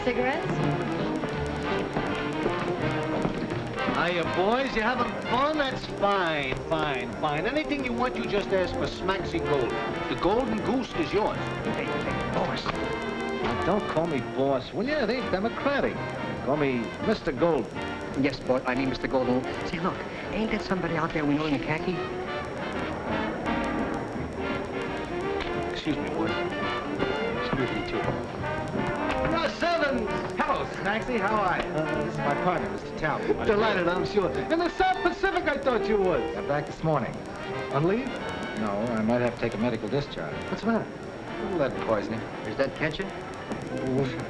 cigarettes? Hiya, boys. You having fun? That's fine, fine, fine. Anything you want, you just ask for Smacksie Golden. The golden goose is yours. Hey, boss. Now, don't call me boss, will you? It ain't democratic. Call me Mr. Golden. Yes, boy, I mean Mr. Golden. Say, look, ain't that somebody out there we know in a khaki? Excuse me, boy. Excuse me, too. Russ Evans! Hello, Smacksie. How are you? This is my partner, Mr. Talbot. Delighted, I'm sure. In the South Pacific, I thought you was. Got back this morning. On leave? No, I might have to take a medical discharge. What's the matter? Lead poisoning. Is that catch you?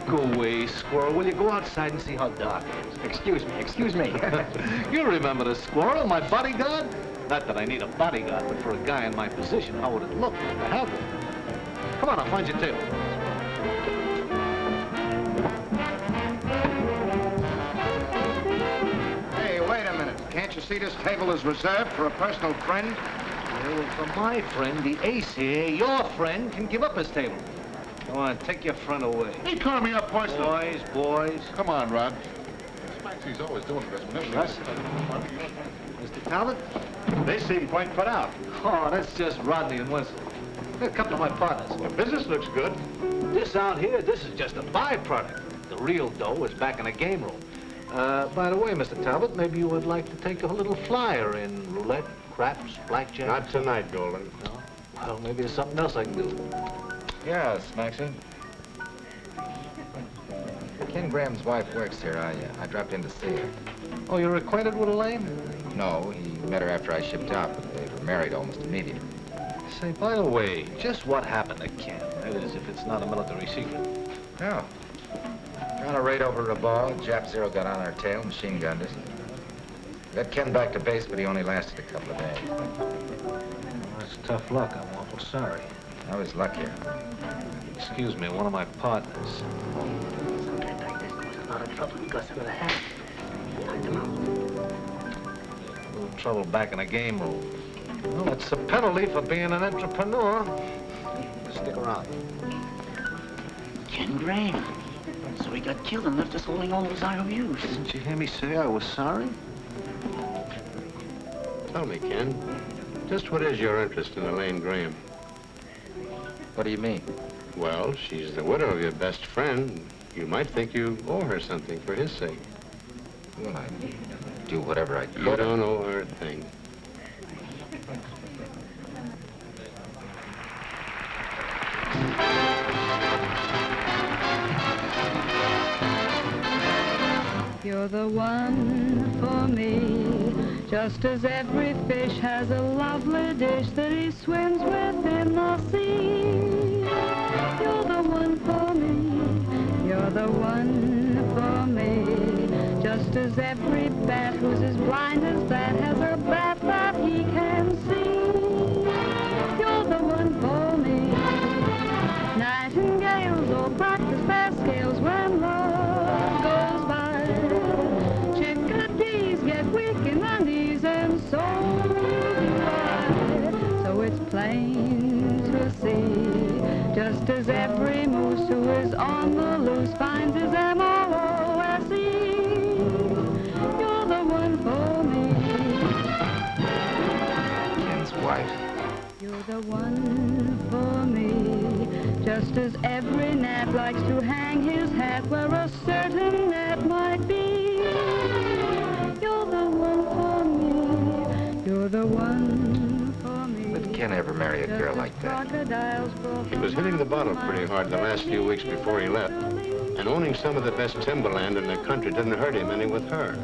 Go away, Squirrel. Will you go outside and see how dark it is? Excuse me, excuse me. You remember the Squirrel, my bodyguard? Not that I need a bodyguard, but for a guy in my position, how would it look to have one? Come on, I'll find your table. Hey, wait a minute. Can't you see this table is reserved for a personal friend? Well, for my friend, the ace here, your friend, can give up his table. Come on, take your friend away. He called me up personal. Boys. Come on, Rod. Smacksy's always doing this. Russ? Mr. Talbot? They seem quite put out. Oh, that's just Rodney and Winslow. They're a couple of my partners. The business looks good. This out here, this is just a byproduct. The real dough is back in the game room. By the way, Mr. Talbot, maybe you would like to take a little flyer in roulette, craps, blackjack? Not tonight, Golden. No? Well, maybe there's something else I can do. Yeah, Smacksie. Ken Graham's wife works here. I dropped in to see her. Oh, you're acquainted with Elaine? No, he met her after I shipped out, but they were married almost immediately. Say, by the way, just what happened to Ken? That is, if it's not a military secret. No. On a raid over Rabaul, Jap Zero got on our tail, machine gunned us. Got Ken back to base, but he only lasted a couple of days. Well, that's tough luck. I'm awful sorry. I was luckier. Excuse me, one of my partners. Sometimes like this causes a lot of trouble because of the hat. Knocked him out. A little trouble back in the game room. Well, that's a penalty for being an entrepreneur. Just stick around. Ken Graham. So he got killed and left us holding all those IOUs. Didn't you hear me say I was sorry? Tell me, Ken, just what is your interest in Elaine Graham? What do you mean? Well, she's the widow of your best friend. You might think you owe her something for his sake. Well, I'd do whatever I could. You don't owe her a thing. You're the one for me, just as every fish has a lovely dish that he swims with in the sea. You're the one for me, you're the one for me, just as every bat who's as blind as that has a bat that he can see. You're the one for me, nightingales all practice their scales when love goes by. Chickadees get weak in the knees and so do I. So it's plain to see, just as every moose who is on the loose finds his M-O-O-S-E. You're the one for me. Ken's wife. You're the one for me, just as every gnat likes to hang his hat where a certain gnat might be. You're the one for me, you're the one for me. But Ken ever marry a girl like that? He was hitting the bottle pretty hard the last few weeks before he left. And owning some of the best timberland in the country didn't hurt him any with her.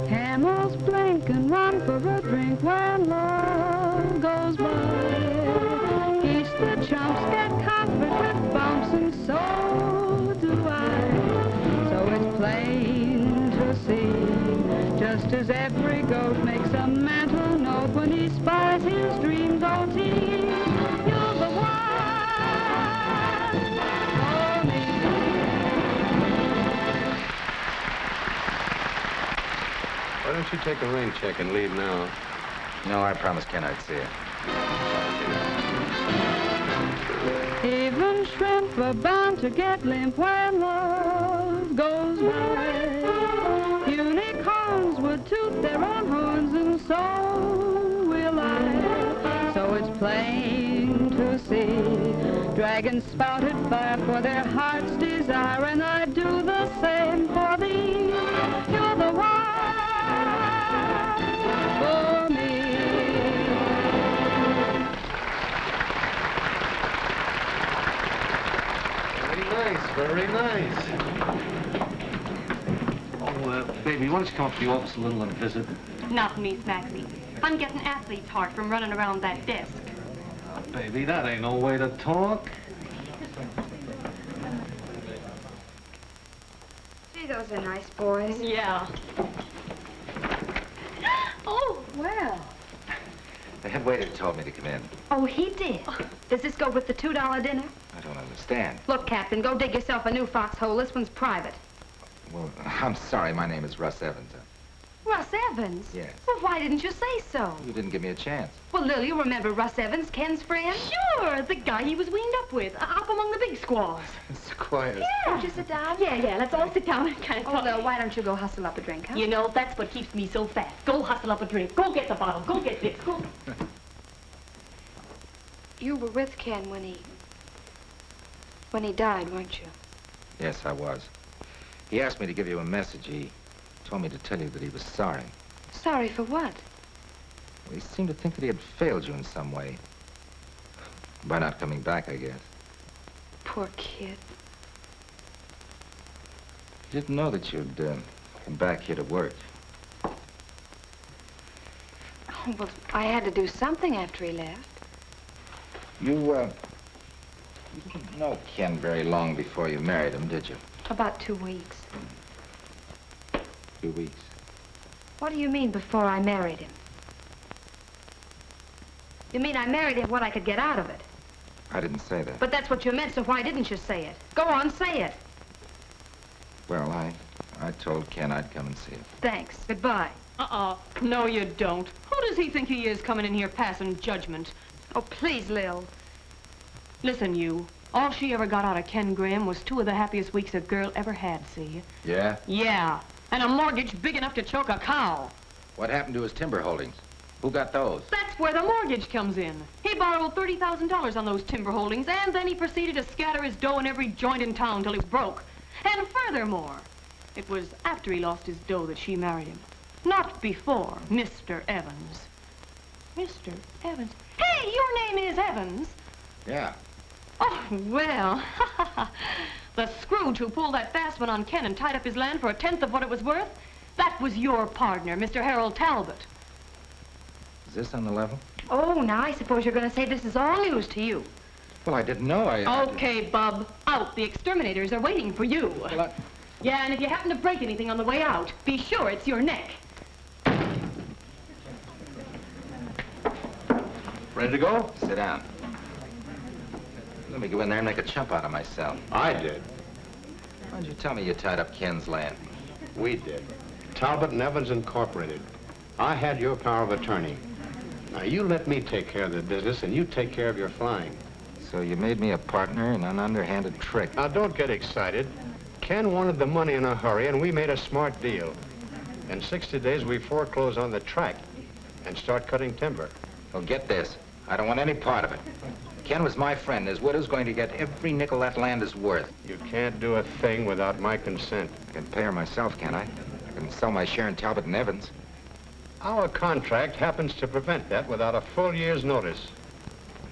Camels blink and run for a drink when love goes by. Geese the chumps get covered with bumps and so do I. So it's plain to see, just as every goat makes a mental note when he spies his dreams OT. You're the one for me. Why don't you take a rain check and leave now? No, I promised Ken I'd see her. Even shrimp are bound to get limp when love goes by. Unicorns would toot their own horns, and so will I. So it's plain to see, dragons spouted fire for their heart's desire, and I do the same for thee. You're the one for me. Very nice. Oh, baby, why don't you come up to the office a little and visit? Not me, Smacksie. I'm getting athlete's heart from running around that desk. Oh, baby, that ain't no way to talk. Gee, those are nice boys. Yeah. Oh, well. The head waiter told me to come in. Oh, he did? Does this go with the $2 dinner? I don't understand. Look, Captain, go dig yourself a new foxhole. This one's private. Well, I'm sorry. My name is Russ Evans. Russ Evans? Yes. Well, why didn't you say so? You didn't give me a chance. Well, Lil, you remember Russ Evans, Ken's friend? Sure, the guy he was weaned up with, up among the big squaws. Squires. Yeah. Won't you sit down? Yeah, let's all sit down and kind of Oh, talk. Lil, why don't you go hustle up a drink, huh? You know, that's what keeps me so fast. Go hustle up a drink. Go get the bottle. Go get this. Go. You were with Ken when he died, weren't you? Yes, I was. He asked me to give you a message. He told me to tell you that he was sorry. Sorry for what? Well, he seemed to think that he had failed you in some way. By not coming back, I guess. Poor kid. He didn't know that you'd come back here to work. Oh, well, I had to do something after he left. You didn't know Ken very long before you married him, did you? About 2 weeks. 2 weeks. What do you mean, before I married him? You mean I married him what I could get out of it? I didn't say that. But that's what you meant, so why didn't you say it? Go on, say it. Well, I told Ken I'd come and see him. Thanks. Goodbye. No, you don't. Who does he think he is coming in here passing judgment? Oh, please, Lil. Listen, you. All she ever got out of Ken Graham was 2 of the happiest weeks a girl ever had, see? Yeah? Yeah. And a mortgage big enough to choke a cow. What happened to his timber holdings? Who got those? That's where the mortgage comes in. He borrowed $30,000 on those timber holdings, and then he proceeded to scatter his dough in every joint in town till he was broke. And furthermore, it was after he lost his dough that she married him. Not before, Mr. Evans. Mr. Evans? Hey, your name is Evans. Yeah. Oh, well, the Scrooge who pulled that fast one on Ken and tied up his land for 1/10 of what it was worth, that was your partner, Mr. Harold Talbot. Is this on the level? Oh, now I suppose you're going to say this is all news to you. Well, I didn't know. Okay, Bub, out. The exterminators are waiting for you. Well, Yeah, and if you happen to break anything on the way out, be sure it's your neck. Ready to go? Sit down. Let me go in there and make a chump out of myself. I did. Why'd you tell me you tied up Ken's land? We did. Talbot and Evans Incorporated. I had your power of attorney. Now, you let me take care of the business, and you take care of your flying. So you made me a partner in an underhanded trick. Now, don't get excited. Ken wanted the money in a hurry, and we made a smart deal. In 60 days, we foreclose on the tract and start cutting timber. Well, get this. I don't want any part of it. Ken was my friend. His widow's going to get every nickel that land is worth. You can't do a thing without my consent. I can pay her myself, can I? I can sell my share in Talbot and Evans. Our contract happens to prevent that without a full year's notice.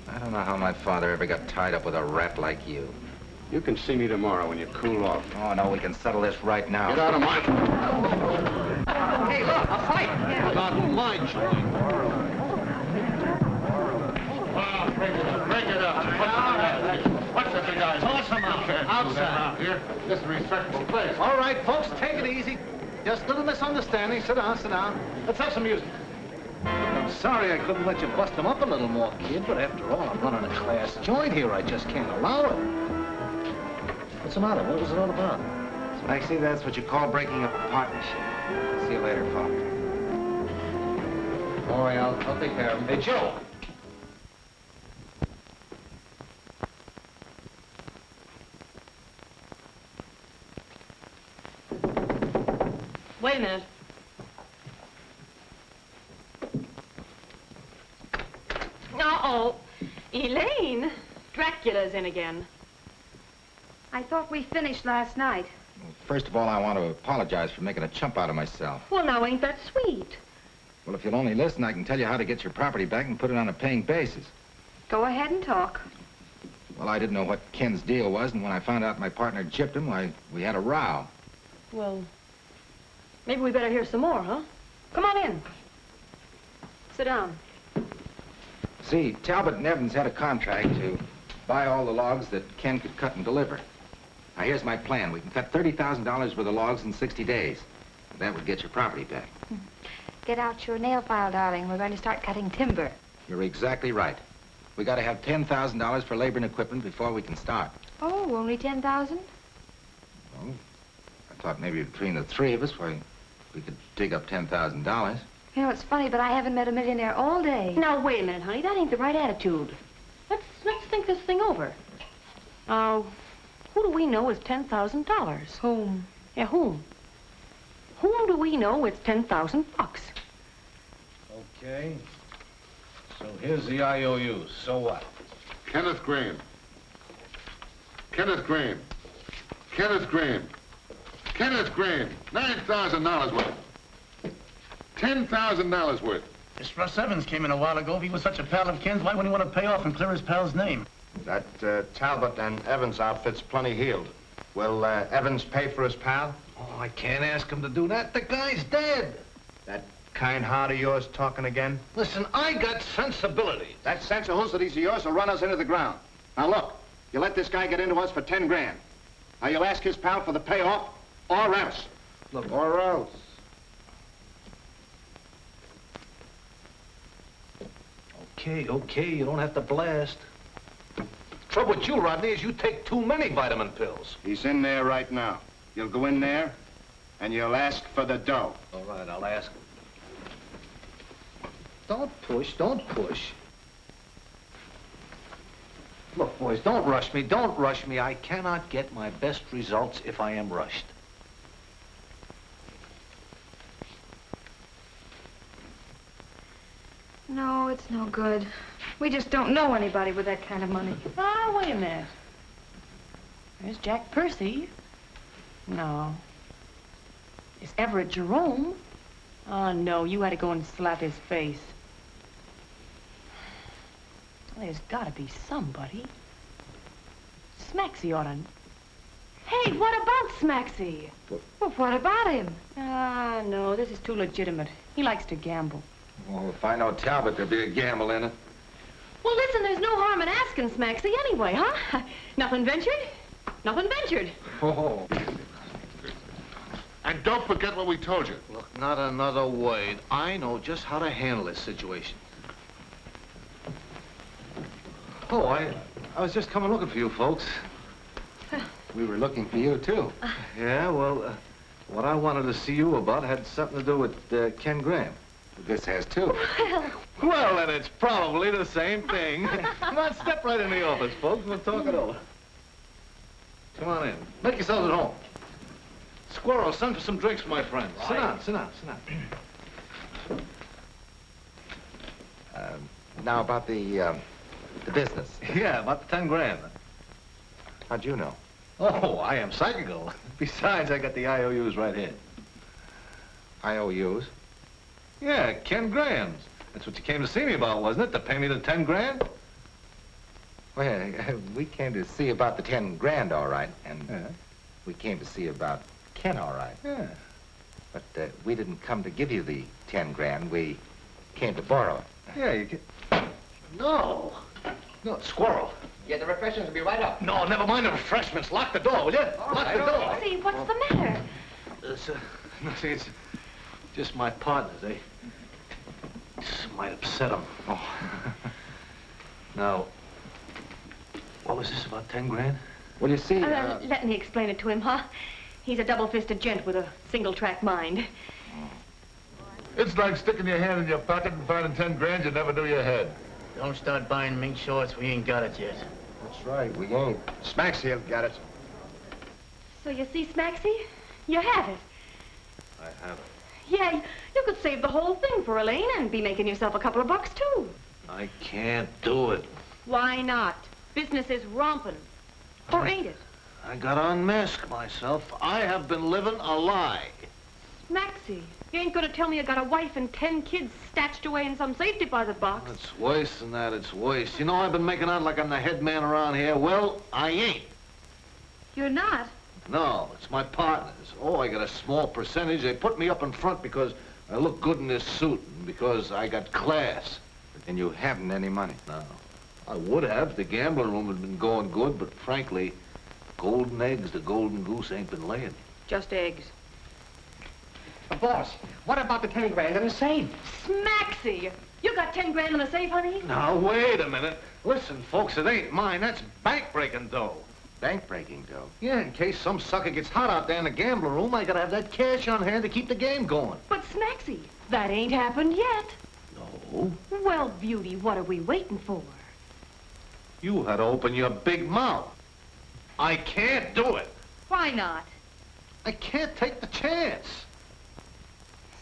I don't know how my father ever got tied up with a rat like you. You can see me tomorrow when you cool off. Oh, no, we can settle this right now. Get out of my... Hey, look, a fight. Yeah. About my joint. Break it up. What's the big idea? Toss him out. Outside. Here, this is a respectable place. All right, folks, take it easy. Just a little misunderstanding. Sit down, sit down. Let's have some music. I'm sorry I couldn't let you bust him up a little more, kid, but after all, I'm running a class joint here. I just can't allow it. What's the matter? What was it all about? Smacksie, that's what you call breaking up a partnership. See you later, Father. All right, I'll take care of him. Hey, Joe. Wait a minute. Uh-oh. Elaine, Dracula's in again. I thought we finished last night. First of all, I want to apologize for making a chump out of myself. Well, now, ain't that sweet? Well, if you'll only listen, I can tell you how to get your property back and put it on a paying basis. Go ahead and talk. Well, I didn't know what Ken's deal was, and when I found out my partner gypped him, why, we had a row. Well, maybe we better hear some more, huh? Come on in. Sit down. See, Talbot and Evans had a contract to buy all the logs that Ken could cut and deliver. Now, here's my plan. We can cut $30,000 worth of logs in 60 days. That would get your property back. Get out your nail file, darling. We're going to start cutting timber. You're exactly right. We got to have $10,000 for labor and equipment before we can start. Oh, only 10,000? Well, I thought maybe between the three of us, we could dig up $10,000. You know, it's funny, but I haven't met a millionaire all day. Now, wait a minute, honey. That ain't the right attitude. Let's think this thing over. Now, who do we know is $10,000? Whom? Yeah, whom? Whom do we know is 10,000 bucks? Okay. So here's the IOUs. So what? Kenneth Graham. Kenneth Graham. Kenneth Graham. Kenneth Graham. $9,000 worth. $10,000 worth. This Russ Evans came in a while ago. If he was such a pal of Ken's, why wouldn't he want to pay off and clear his pal's name? That Talbot and Evans outfit's plenty healed. Will Evans pay for his pal? Oh, I can't ask him to do that. The guy's dead. That kind heart of yours talking again? Listen, I got sensibility. That sensibilities of yours will run us into the ground. Now, look, you let this guy get into us for 10 grand. Now, you'll ask his pal for the payoff, or else. Look, or else. Okay, you don't have to blast. Trouble with you, Rodney, is you take too many vitamin pills. He's in there right now. You'll go in there, and you'll ask for the dough. All right, I'll ask him. Don't push. Look, boys, don't rush me. I cannot get my best results if I am rushed. No, it's no good. We just don't know anybody with that kind of money. Ah, wait a minute. There's Jack Percy. No. Is Everett Jerome? Oh, no, you had to go and slap his face. There's gotta be somebody. Smacksie ought to... Hey, what about Smacksie? Well, what about him? Ah, no, this is too legitimate. He likes to gamble. Well, if I know Talbot, there'll be a gamble in it. Well, listen, there's no harm in asking Smacksie anyway, huh? Nothing ventured, nothing ventured. Oh. And don't forget what we told you. Look, not another word. I know just how to handle this situation. Oh, I was just coming looking for you folks. We were looking for you, too. Yeah, well, what I wanted to see you about had something to do with Ken Graham. This has, too. Well, then it's probably the same thing. Come on, step right in the office, folks. We'll talk it over. Come on in. Make yourselves at home. Squirrel, send for some drinks for my friends. Right. Sit down. Now about the business. Yeah, about the 10 grand. How'd you know? Oh, I am psychical. Besides, I got the IOUs right here. IOUs? Yeah, Ken Graham's. That's what you came to see me about, wasn't it? To pay me the 10 grand? Well, we came to see about the 10 grand, all right. And Yeah. we came to see about Ken, all right. Yeah. But we didn't come to give you the 10 grand. We came to borrow it. Yeah, you can... No, Squirrel. Yeah, the refreshments will be right up. No, never mind the refreshments. Lock the door, will you? Lock the door. See, what's the matter? See, it's just my partners. They just might upset them. Oh. Now, what was this about 10 grand? Well, you see... Let me explain it to him, huh? He's a double-fisted gent with a single-track mind. It's like sticking your hand in your pocket and finding 10 grand you never do your head. Don't start buying mink shorts. We ain't got it yet. That's right, we ain't. Smacksie will get it. So you see, Smacksie, you have it. I haven't. Yeah, you could save the whole thing for Elaine and be making yourself a couple of bucks, too. I can't do it. Why not? Business is romping. Or ain't it? I gotta unmask myself. I have been living a lie. Maxie, you ain't gonna tell me you got a wife and 10 kids stashed away in some safe deposit box. It's worse than that, it's worse. You know, I've been making out like I'm the head man around here. Well, I ain't. You're not? No, it's my partners. Oh, I got a small percentage. They put me up in front because I look good in this suit and because I got class. And you haven't any money? No. I would have. The gambling room had been going good, but frankly, golden eggs, the golden goose ain't been laying. Just eggs. Boss, what about the 10 grand in the safe? Smacksie! You got 10 grand in the safe, honey? Now, wait a minute. Listen, folks, it ain't mine. That's bank-breaking dough. Bank-breaking dough? Yeah, in case some sucker gets hot out there in the gambling room, I gotta have that cash on hand to keep the game going. But, Smacksie, that ain't happened yet. No? Well, Beauty, what are we waiting for? You had to open your big mouth. I can't do it. Why not? I can't take the chance.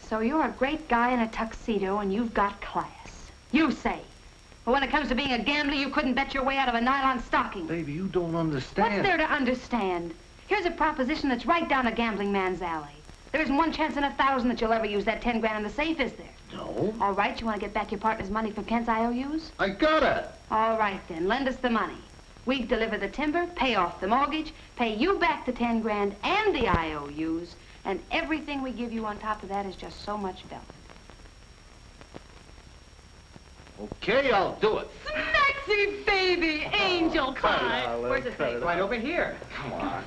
So you're a great guy in a tuxedo and you've got class. You say. But when it comes to being a gambler, you couldn't bet your way out of a nylon stocking. Baby, you don't understand. What's there to understand? Here's a proposition that's right down a gambling man's alley. There isn't one chance in 1,000 that you'll ever use that 10 grand in the safe, is there? No. All right, you want to get back your partner's money from Kent's IOUs? I got it. All right, then. Lend us the money. We deliver the timber, pay off the mortgage, pay you back the 10 grand and the IOUs, and everything we give you on top of that is just so much velvet. Okay, I'll do it. Smacksie, baby, angel pie. Where's the safe? Right over here. Come on.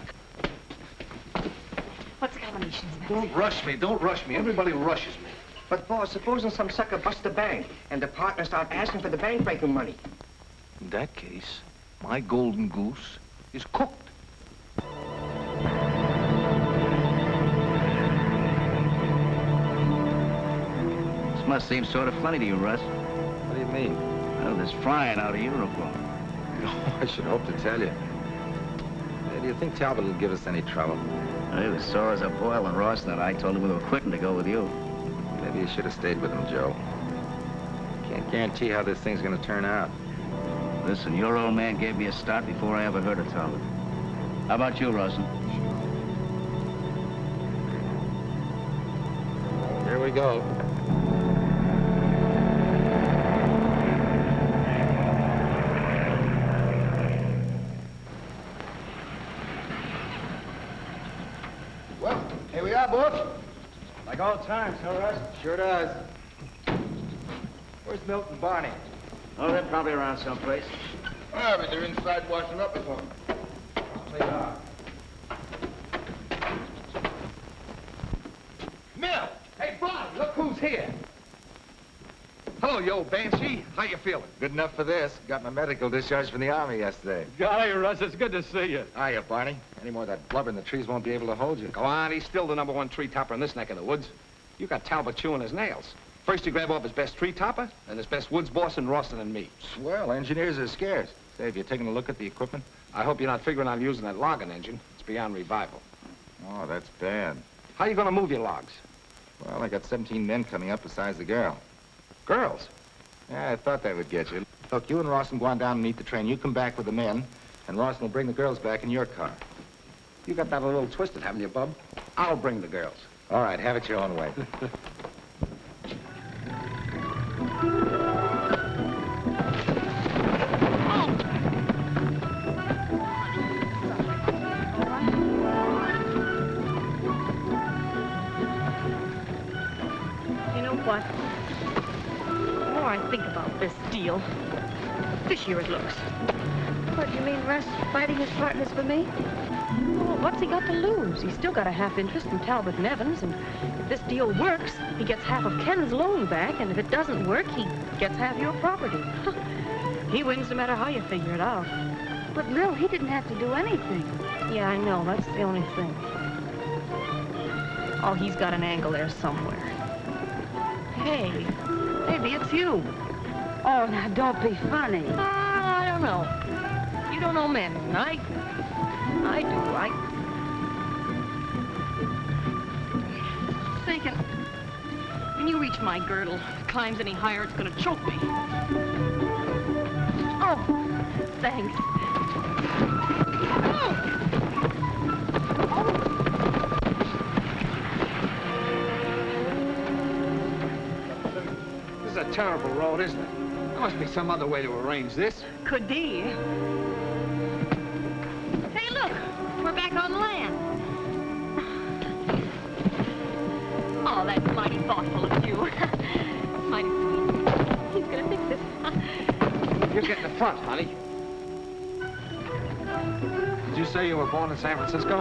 What's the combination, Smacksie? Don't rush me. Don't rush me. Everybody rushes me. But, boss, supposing some sucker busts the bank and the partners start asking for the bank-breaking money. In that case, my golden goose is cooked. This must seem sort of funny to you, Russ. What do you mean? Well, this frying out of uniform. Oh, I should hope to tell you. Do you think Talbot will give us any trouble? He was sore as a boil in Rawson, and I told him we were quitting to go with you. Maybe you should have stayed with him, Joe. Can't guarantee how this thing's gonna turn out. Listen, your old man gave me a start before I ever heard of Talbot. How about you, Rawson? Here we go. Well, here we are, boss. Like old times, huh, Russ? Sure does. Where's Milt and Barney? Oh, they're probably around someplace. Ah, but they're inside washing up or something. They are. Milt! Hey, Barney, look who's here. Hello, you old banshee. How you feeling? Good enough for this. Got my medical discharge from the Army yesterday. Golly, Russ, it's good to see you. Hiya, Barney. Any more of that blubber in the trees won't be able to hold you. Go on, he's still the #1 tree topper in this neck of the woods. You got Talbot chewing his nails. First you grab off his best tree topper, and his best woods boss in Rawson and me. Swell, engineers are scarce. Say, have you taken a look at the equipment? I hope you're not figuring on using that logging engine. It's beyond revival. Oh, that's bad. How you gonna move your logs? Well, I got 17 men coming up besides the girl. Girls? Yeah, I thought that would get you. Look, you and Rawson go on down and meet the train. You come back with the men, and Rawson will bring the girls back in your car. You got that a little twisted, haven't you, bub? I'll bring the girls. All right, have it your own way. You know what? The more I think about this deal, fishier it looks. What, do you mean Russ fighting his partners for me? Well, what's he got to lose? He's still got a half interest in Talbot and Evans, and if this deal works, he gets half of Ken's loan back, and if it doesn't work, he gets half your property. He wins no matter how you figure it out. But, Lil, he didn't have to do anything. Yeah, I know. That's the only thing. Oh, he's got an angle there somewhere. Hey, maybe it's you. Oh, now, don't be funny. I don't know. You don't know men. I do. Watch my girdle. If it climbs any higher, it's gonna choke me. Oh, thanks. This is a terrible road, isn't it? There must be some other way to arrange this. Could be. Hey, look. We're back on land. Oh, that's mighty thoughtful of you. Mighty sweet. He's gonna fix it. You get in the front, honey. Did you say you were born in San Francisco?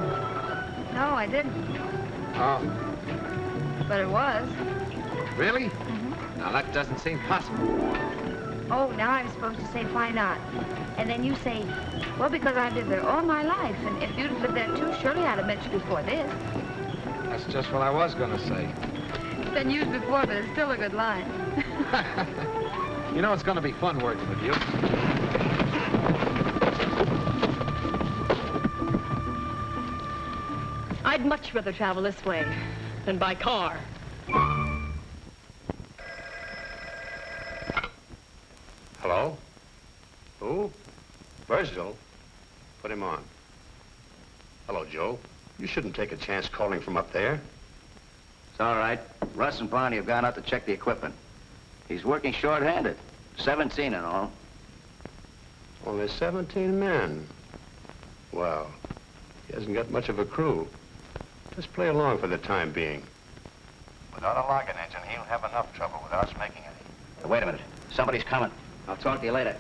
No, I didn't. Oh. But it was. Really? Mm-hmm. Now, that doesn't seem possible. Oh, now I'm supposed to say, why not? And then you say, well, because I've lived there all my life. And if you'd lived there too, surely I'd have met you before this. That's just what I was going to say. It's been used before, but it's still a good line. You know, it's going to be fun working with you. I'd much rather travel this way than by car. Hello? Who? Virgil? Put him on. Hello, Joe. You shouldn't take a chance calling from up there. It's all right. Russ and Barney have gone out to check the equipment. He's working short-handed. 17 in all. Only 17 men. Well, he hasn't got much of a crew. Just play along for the time being. Without a logging engine, he'll have enough trouble without us making any. Wait a minute. Somebody's coming. I'll talk to you later.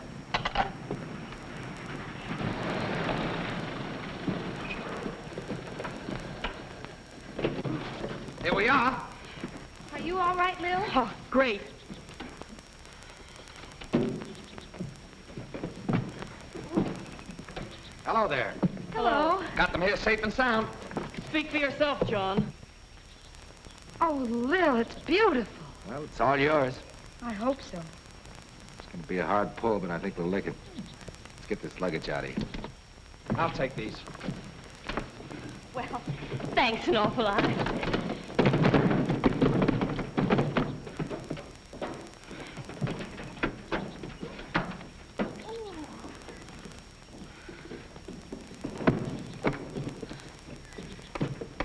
Here we are. Are you all right, Lil? Oh, great. Hello there. Hello. Got them here safe and sound. Speak for yourself, John. Oh, Lil, it's beautiful. Well, it's all yours. I hope so. It's going to be a hard pull, but I think we'll lick it. Let's get this luggage out of here. I'll take these. Well, thanks an awful lot.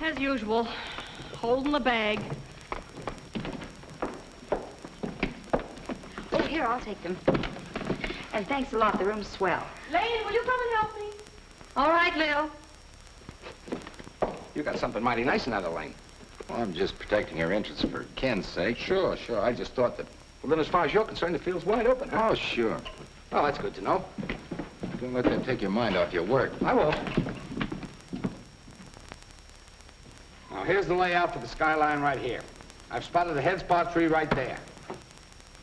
As usual, holding the bag. Oh, here, I'll take them. And thanks a lot. The room's swell. Lane, will you come and help me? All right, Lil. You got something mighty nice in that, Elaine. Well, I'm just protecting her interests for Ken's sake. Sure. I just thought that... Well, then, as far as you're concerned, the field's wide open, huh? Oh, sure. Well, that's good to know. Don't let that take your mind off your work. I will. Now, here's the layout for the skyline right here. I've spotted a head spar tree right there.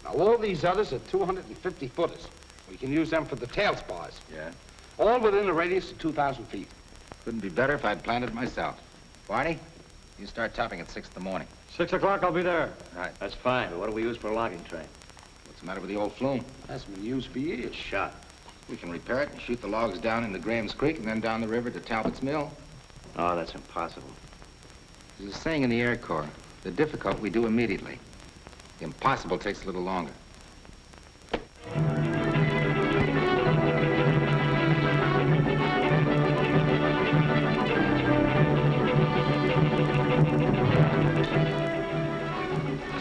Now, all these others are 250-footers. We can use them for the tail spars. Yeah? All within a radius of 2,000 feet. Couldn't be better if I'd planned it myself. Barney, you start topping at 6 in the morning. 6 o'clock, I'll be there. Right. That's fine, but what do we use for a logging train? What's the matter with the old flume? That's been used for years. It's shot. We can repair it and shoot the logs down into Graham's Creek and then down the river to Talbot's Mill. Oh, that's impossible. There's a saying in the Air Corps, the difficult we do immediately. The impossible takes a little longer.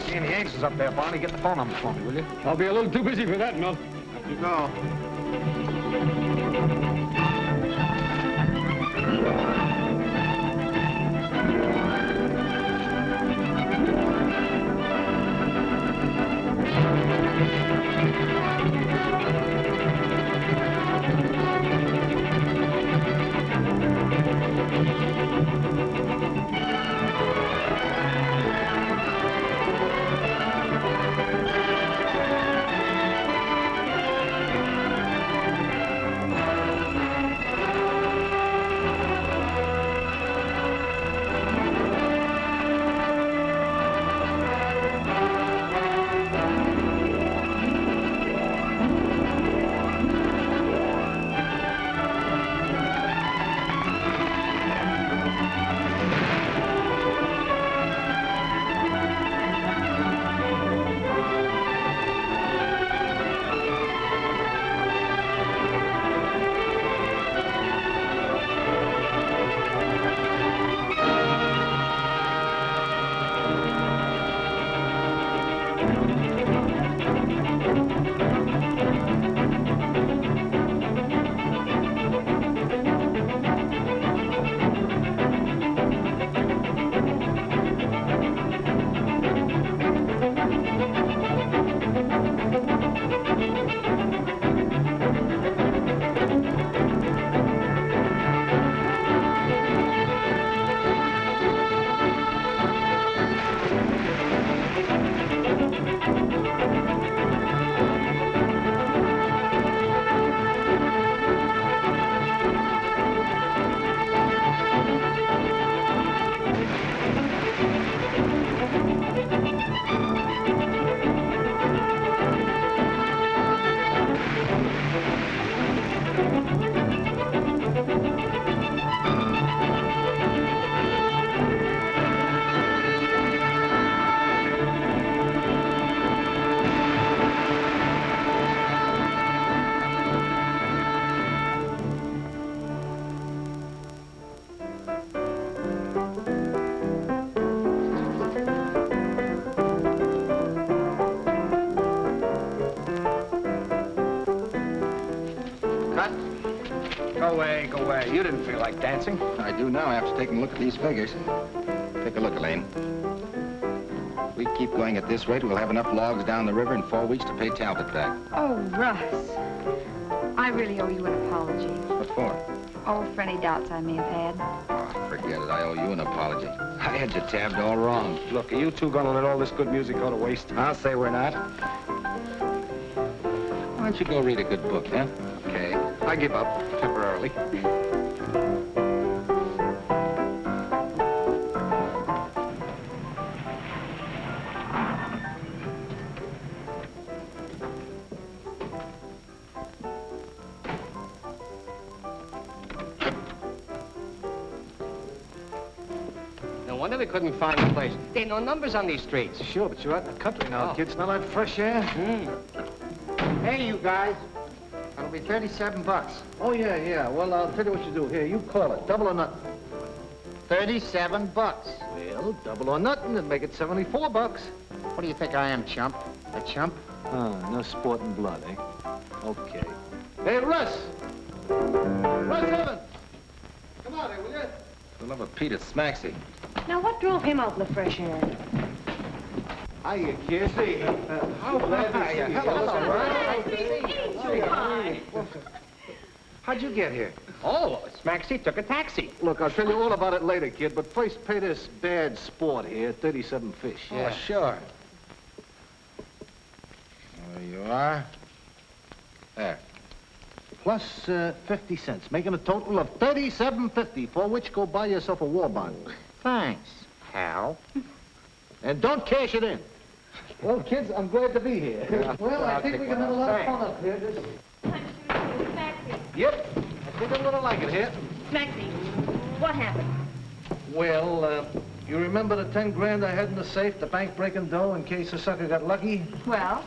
Seeing the Angels up there, Barney, get the phone number for me, will you? I'll be a little too busy for that, Milt. Up you go. Go away, go away. You didn't feel like dancing. I do now after taking a look at these figures. Take a look, Elaine. If we keep going at this rate, we'll have enough logs down the river in 4 weeks to pay Talbot back. Oh, Russ. I really owe you an apology. What for? Oh, for any doubts I may have had. Oh, forget it. I owe you an apology. I had you tabbed all wrong. Look, are you two gonna let all this good music go to waste? I'll say we're not. Why don't you go read a good book, huh? Okay, I give up temporarily. No wonder we couldn't find the place. There ain't no numbers on these streets. Sure, but you're out in the country now, kid. Smell that fresh air? Hey, you guys. That'll be 37 bucks. Oh, yeah. Well, I'll tell you what you do. Here, you call it. Double or nothing. 37 bucks. Well, double or nothing, and make it 74 bucks. What do you think I am, chump? A chump? No sporting blood, eh? Okay. Hey, Russ! Russ Evans! Come out here, will you? For the love of Pete, it's Smacksie. Now, what drove him out in the fresh air? Hiya, kid. How glad to see you. Hello, How'd you get here? Oh, Smacksie took a taxi. Look, I'll tell you all about it later, kid, but first pay this bad sport here, 37 fish. Yeah, sure. There you are. There. Plus 50 cents, making a total of $37.50, for which go buy yourself a war bond. Thanks, Hal. And don't cash it in. Well, kids, I'm glad to be here. Yeah. Well, I think we can have a lot of fun up here. Yep, I think I'm gonna like it here. Smacksie, what happened? Well, you remember the 10 grand I had in the safe, the bank breaking dough in case the sucker got lucky? Well?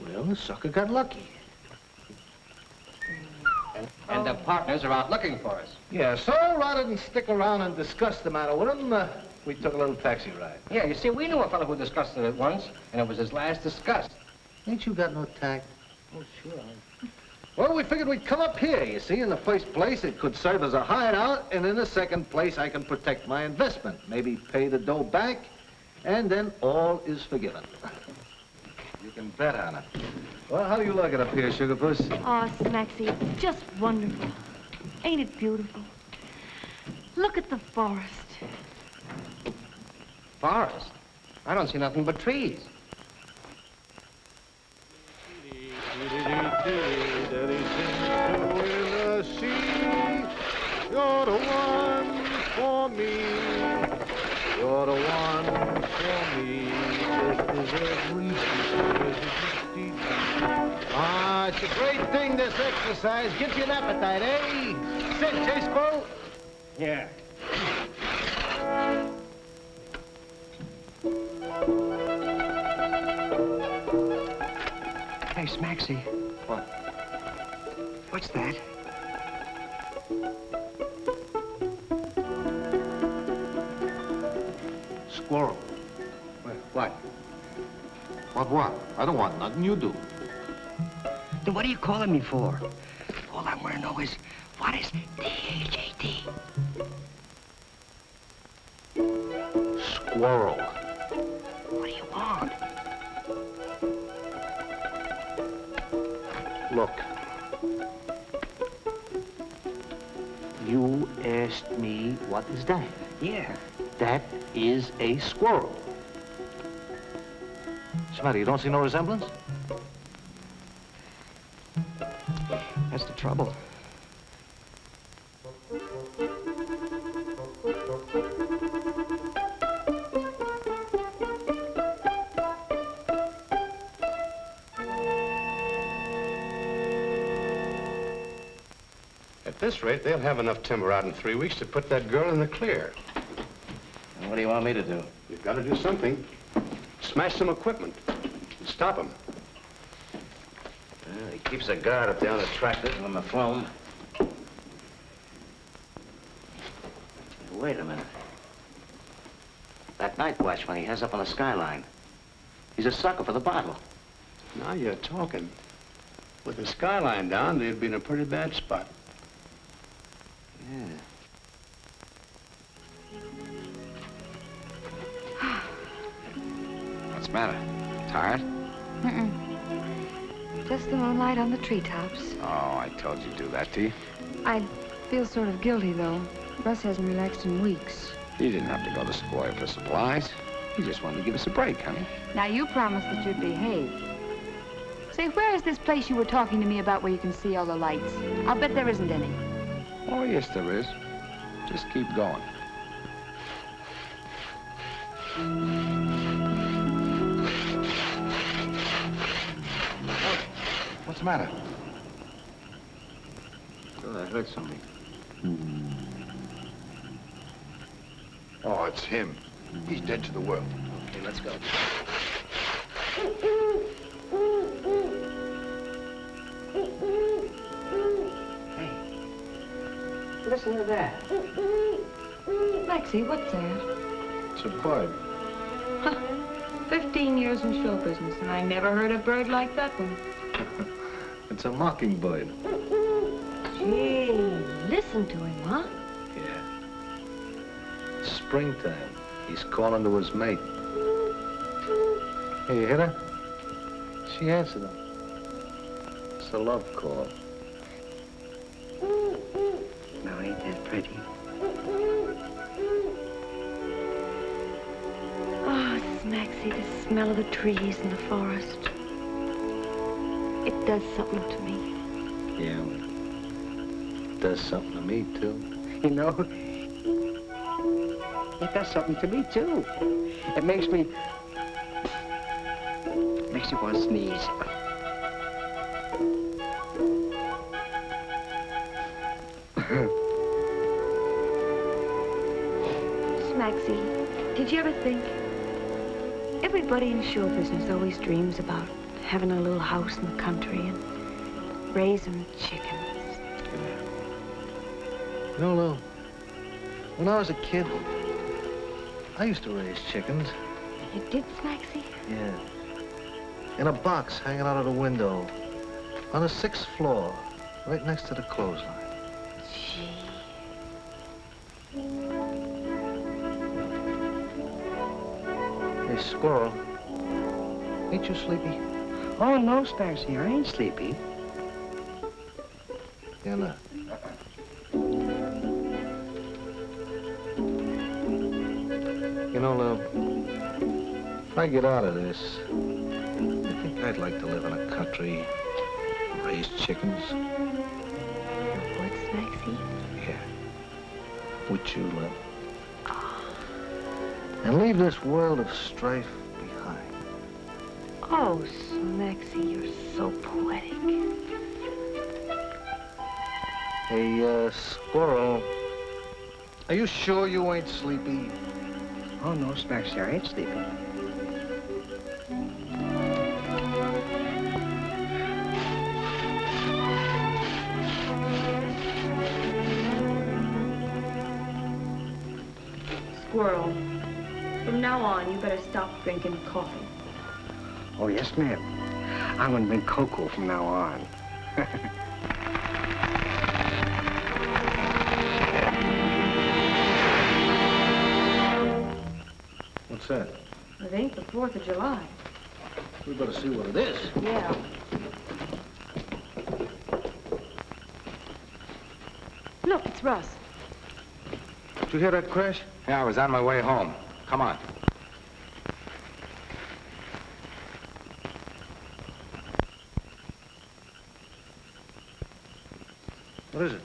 Well, the sucker got lucky. And the partners are out looking for us. Yeah, so rather than stick around and discuss the matter with him, we took a little taxi ride. Yeah, you see, we knew a fellow who discussed it once, and it was his last disgust. Ain't you got no tact? Oh, sure. Well, we figured we'd come up here, you see. In the first place, it could serve as a hideout, and in the second place, I can protect my investment. Maybe pay the dough back, and then all is forgiven. You can bet on it. Well, how do you like it up here, Sugar Puss? Oh, Smacksie, it's just wonderful. Ain't it beautiful? Look at the forest. Forest? I don't see nothing but trees. You're the one for me. You're the one for me. Just as every Ah, it's a great thing, this exercise. Gives you an appetite, eh? Sit, J. Squirrel. Yeah. Hey, Smacksie. What? What's that? Squirrel. What? What? I don't want nothing. You do. Then what are you calling me for? All I want to know is, what is D-H-A-T? Squirrel. What do you want? Look. You asked me, what is that? Yeah. That is a squirrel. What's the matter? You don't see no resemblance? That's the trouble. At this rate, they'll have enough timber out in 3 weeks to put that girl in the clear. And what do you want me to do? You've got to do something. Smash some equipment. Stop him. He keeps a guard up there on the tractor on the phone. Wait a minute. That night watch when he has up on the skyline. He's a sucker for the bottle. Now you're talking. With the skyline down, they'd be in a pretty bad spot. Yeah. What's the matter? Tired? Mm-mm. Just the moonlight on the treetops. Oh, I told you to do that to you. I feel sort of guilty, though. Russ hasn't relaxed in weeks. You didn't have to go to Squirrel for supplies. You just wanted to give us a break, honey. Now, you promised that you'd behave. Say, where is this place you were talking to me about where you can see all the lights? I'll bet there isn't any. Oh, yes, there is. Just keep going. What's the matter? Oh, I heard something. Oh, it's him. He's dead to the world. Okay, let's go. Listen to that. Maxie, what's that? It's a bird. 15 years in show business, and I never heard a bird like that one. It's a mockingbird. Gee, listen to him, huh? Yeah. Springtime. He's calling to his mate. Hey, you hit her? She answered him. It's a love call. Now, ain't that pretty? Oh, Smacksie, the smell of the trees in the forest. It does something to me. Yeah. It does something to me, too. You know, it does something to me, too. It makes me want to sneeze. Smacksie, did you ever think? Everybody in show business always dreams about having a little house in the country and raising chickens. You know, Lou, when I was a kid, I used to raise chickens. You did, Smacksie? Yeah. In a box hanging out of the window on the 6th floor, right next to the clothesline. Gee. Hey, Squirrel, ain't you sleepy? Oh, no, Smacksie, I ain't sleepy. You're not. You know, Lou, if I get out of this, I think I'd like to live in a country, raise chickens. What, Smacksie? Yeah. With you, Lou. And leave this world of strife behind. Oh, Smacksie, you're so poetic. Hey, Squirrel, are you sure you ain't sleepy? Oh, no, Smacksie, I ain't sleepy. Squirrel, from now on, you better stop drinking coffee. Oh, yes, ma'am. I'm gonna drink cocoa from now on. What's that? It ain't the 4th of July. We better see what it is. Yeah. Look, it's Russ. Did you hear that crash? Yeah, I was on my way home. Come on. What is it?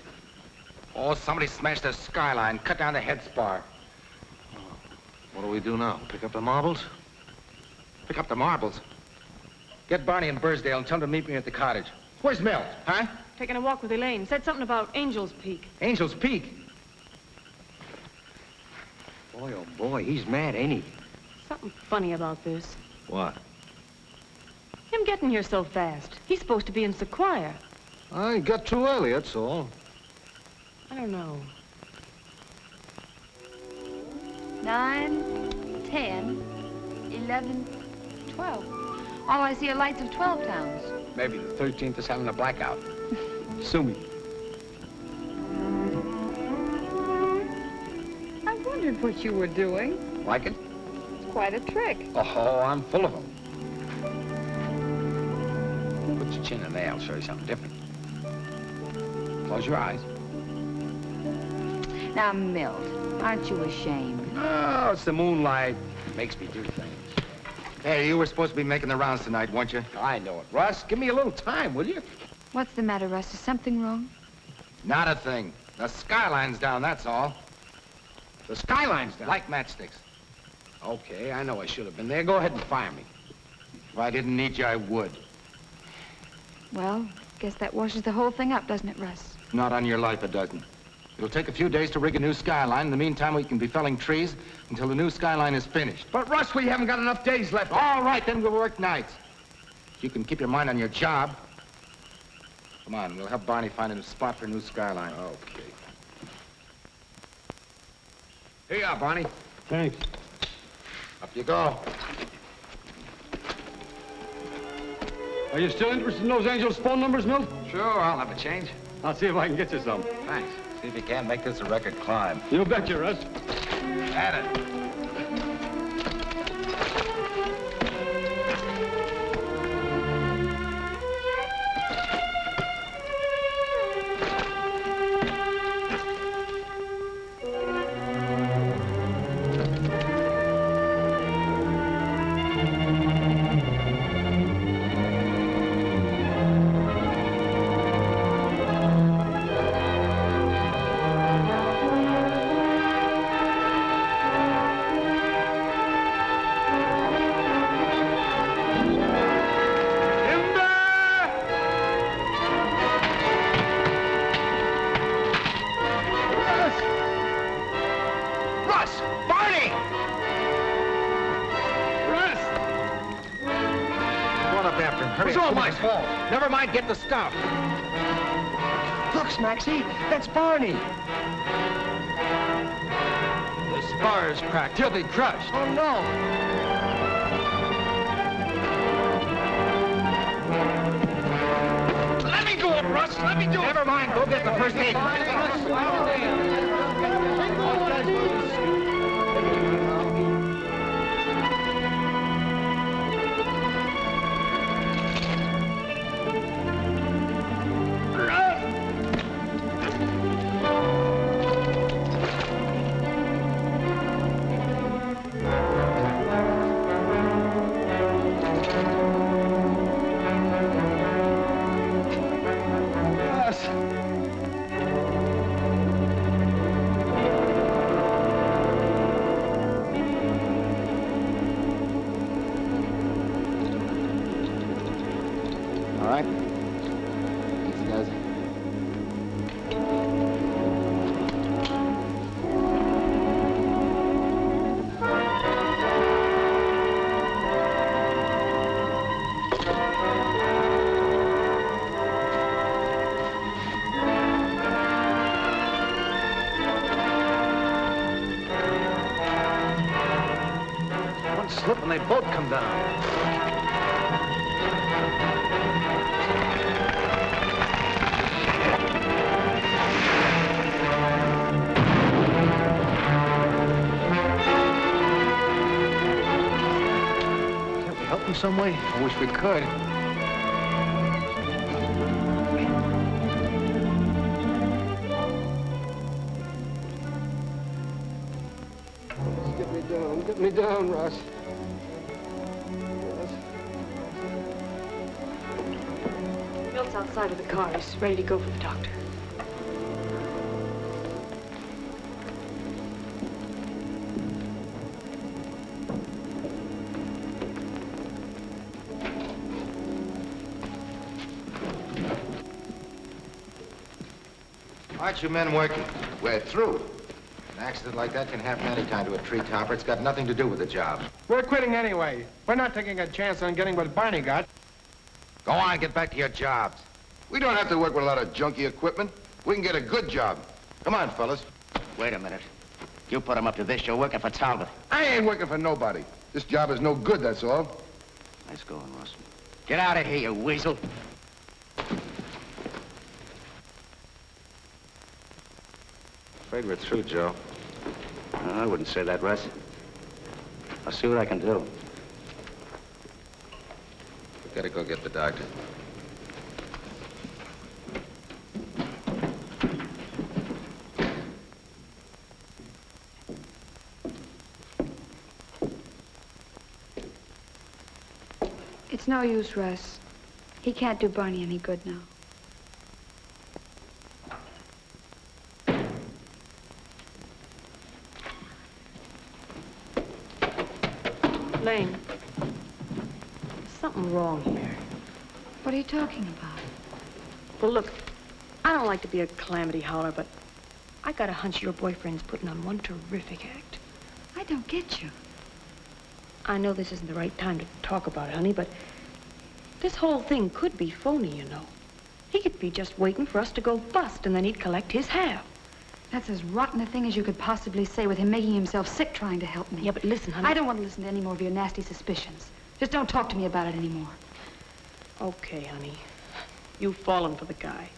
Oh, somebody smashed the skyline, cut down the head spar. What do we do now? Pick up the marbles? Pick up the marbles. Get Barney and Bursdale and tell them to meet me at the cottage. Where's Milt, huh? Taking a walk with Elaine. Said something about Angel's Peak. Angel's Peak. Boy, oh, boy, he's mad, ain't he? Something funny about this. What? Him getting here so fast. He's supposed to be in Sequoia. I got too early, that's all. I don't know. 9, 10, 11, 12. All I see are lights of 12 towns. Maybe the 13th is having a blackout. Sue me. I wondered what you were doing. Like it? It's quite a trick. Oh, I'm full of them. Put your chin in there, I'll show you something different. Close your eyes. Now, Milt, aren't you ashamed? Oh, it's the moonlight. Makes me do things. Hey, you were supposed to be making the rounds tonight, weren't you? I know it. Russ, give me a little time, will you? What's the matter, Russ? Is something wrong? Not a thing. The skyline's down, that's all. The skyline's down? Like matchsticks. Okay, I know I should have been there. Go ahead and fire me. If I didn't need you, I would. Well, guess that washes the whole thing up, doesn't it, Russ? Not on your life, it doesn't. It'll take a few days to rig a new skyline. In the meantime, we can be felling trees until the new skyline is finished. But, Russ, we haven't got enough days left. All right, then we'll work nights. You can keep your mind on your job. Come on, we'll help Barney find a spot for a new skyline. Okay. Here you are, Barney. Thanks. Up you go. Are you still interested in those Angels' phone numbers, Milt? Sure, I'll have a change. I'll see if I can get you some. Thanks. See if you can make this a record climb. You betcha, Russ. At it. Never mind, get the stuff. Look, Smacksie, that's Barney. The spar's cracked. He'll be crushed. Oh, no. Let me do it, Russ. Let me do it. Never mind. Go get the first aid. Slip and they both come down. Can't we help them some way? I wish we could. Get me down, Russ. Milt's outside of the car. He's ready to go for the doctor. Aren't you men working? We're through. An accident like that can happen any time to a tree topper. It's got nothing to do with the job. We're quitting anyway. We're not taking a chance on getting what Barney got. Go on, get back to your jobs. We don't have to work with a lot of junky equipment. We can get a good job. Come on, fellas. Wait a minute. You put him up to this. You're working for Talbot. I ain't working for nobody. This job is no good, that's all. Nice going, Russ. Get out of here, you weasel. Afraid we're through, Joe. I wouldn't say that, Russ. I'll see what I can do. We've got to go get the doctor. It's no use, Russ. He can't do Barney any good now. Elaine, there's something wrong here. What are you talking about? Well, look, I don't like to be a calamity howler, but I got a hunch your boyfriend's putting on one terrific act. I don't get you. I know this isn't the right time to talk about it, honey, but this whole thing could be phony, you know. He could be just waiting for us to go bust, and then he'd collect his half. That's as rotten a thing as you could possibly say with him making himself sick trying to help me. Yeah, but listen, honey. I don't want to listen to any more of your nasty suspicions. Just don't talk to me about it anymore. Okay, honey. You've fallen for the guy.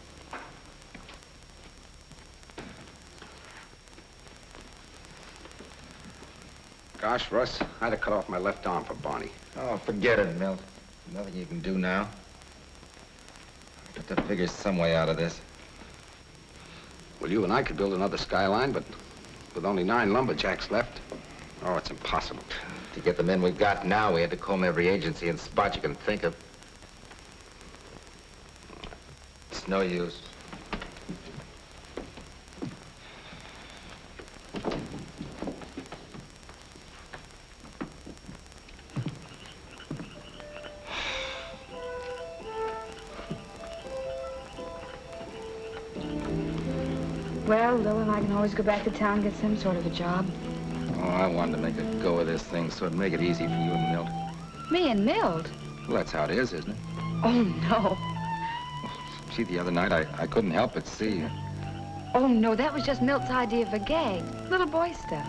Gosh, Russ, I'd have cut off my left arm for Barney. Oh, forget it, Milt. Nothing you can do now. Got to figure some way out of this. Well, you and I could build another skyline, but with only 9 lumberjacks left, oh, it's impossible. To get the men we've got now, we had to comb every agency and spot you can think of. It's no use. Well, Lil and I can always go back to town and get some sort of a job. Oh, I wanted to make a go of this thing so it'd make it easy for you and Milt. Me and Milt? Well, that's how it is, isn't it? Oh, no. Gee, the other night, I couldn't help but see you. Oh, no, that was just Milt's idea of a gag. Little boy stuff.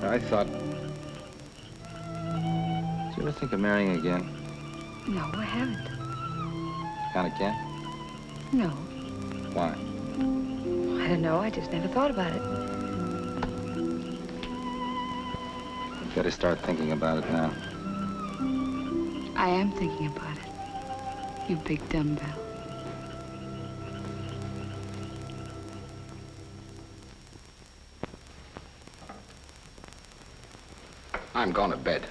I thought... Did you ever think of marrying again? No, I haven't. Kinda can? No. Why? I don't know. I just never thought about it. You better start thinking about it now. I am thinking about it. You big dumbbell. I'm going to bed.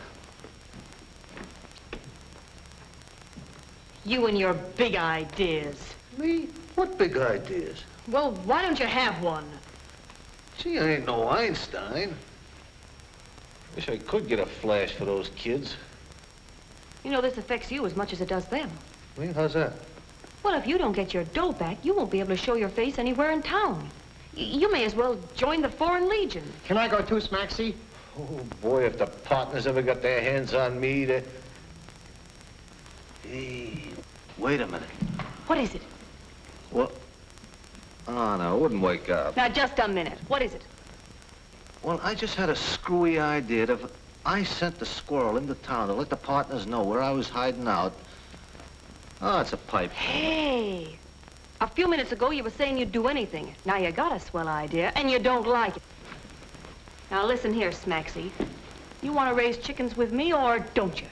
You and your big ideas. Me? What big ideas? Well, why don't you have one? Gee, I ain't no Einstein. Wish I could get a flash for those kids. You know, this affects you as much as it does them. Me? How's that? Well, if you don't get your dough back, you won't be able to show your face anywhere in town. You may as well join the Foreign Legion. Can I go too, Smacksie? Oh, boy, if the partners ever got their hands on me, they... Hey, wait a minute. What is it? Well, oh, no, I wouldn't wake up. Now, just a minute. What is it? Well, I just had a screwy idea that if I sent the Squirrel into town to let the partners know where I was hiding out. Oh, it's a pipe. Hey, a few minutes ago you were saying you'd do anything. Now you got a swell idea, and you don't like it. Now listen here, Smacksie. You want to raise chickens with me, or don't you?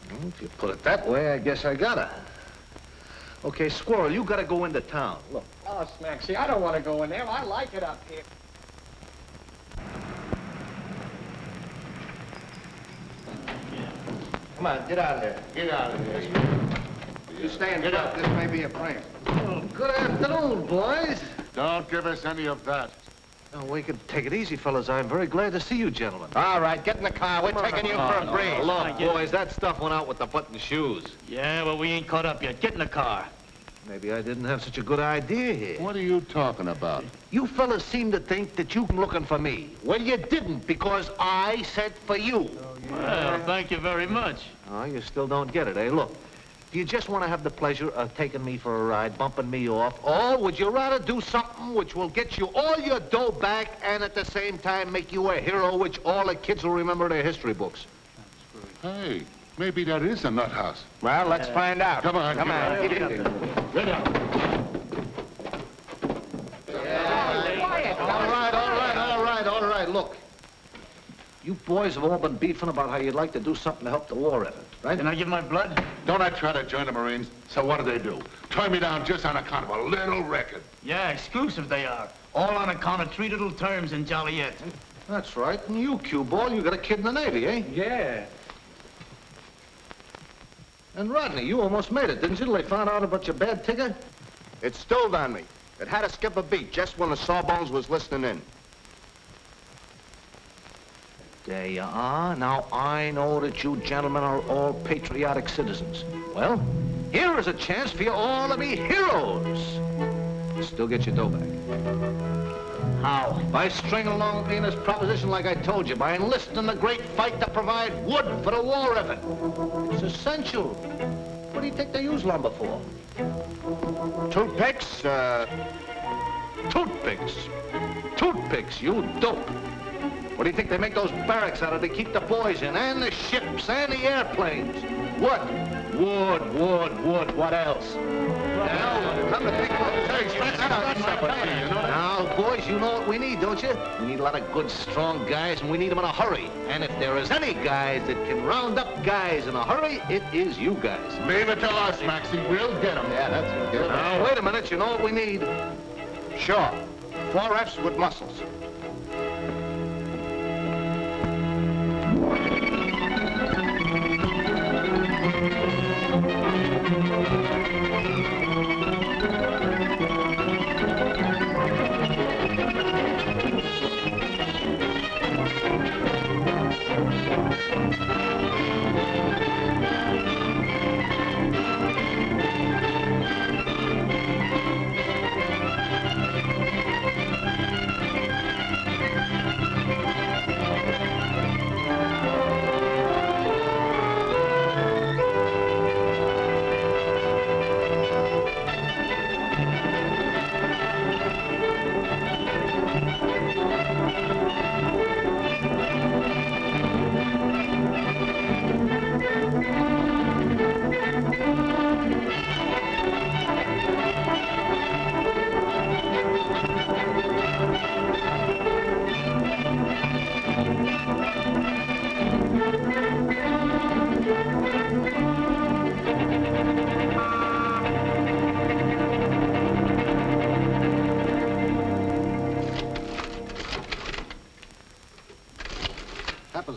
Well, if you put it that way, I guess I gotta. Okay, Squirrel, you gotta go into town. Look. Oh, Smacksie, I don't want to go in there. I like it up here. Come on, get out of there. Get out of here. You stay in front. This may be a prank. Oh, good afternoon, boys. Don't give us any of that. Oh, we can take it easy, fellas. I'm very glad to see you gentlemen. All right, get in the car. We're taking you for a breeze. Look, boys, that stuff went out with the button shoes. Yeah, well, we ain't caught up yet. Get in the car. Maybe I didn't have such a good idea here. What are you talking about? You fellas seem to think that you're looking for me. Well, you didn't, because I sent for you. Well, thank you very much. Oh, you still don't get it, eh? Look, do you just want to have the pleasure of taking me for a ride, bumping me off, or would you rather do something which will get you all your dough back and at the same time make you a hero which all the kids will remember their history books? Hey, maybe that is a nut house. Well, let's find out. Come on. Come on. Get in. Right out. All right. Look. You boys have all been beefing about how you'd like to do something to help the war effort, right? Can I give my blood? Don't I try to join the Marines? So what do? Turn me down just on account of a little record. Yeah, exclusive they are. All on account of 3 little terms in Joliet. That's right. And you, cue ball, you got a kid in the Navy, eh? Yeah. And Rodney, you almost made it, didn't you, till they found out about your bad ticker? It stilled on me. It had to skip a beat just when the Sawbones was listening in. There you are. Now, I know that you gentlemen are all patriotic citizens. Well, here is a chance for you all to be heroes. Still get your dough back. How? By stringing along with me in this proposition like I told you, by enlisting in the great fight to provide wood for the war effort. It's essential. What do you think they use lumber for? Toothpicks, Toothpicks. Toothpicks, you dope. What do you think they make those barracks out of to keep the boys in, and the ships, and the airplanes? Wood. Wood. What else? Come to think of it. Now, boys, you know what we need, don't you? We need a lot of good, strong guys, and we need them in a hurry. And if there is any guys that can round up guys in a hurry, it is you guys. Leave it to us, Maxie. We'll get them. Yeah, that's it. Now, wait a minute. You know what we need? Sure. 4 F's with muscles.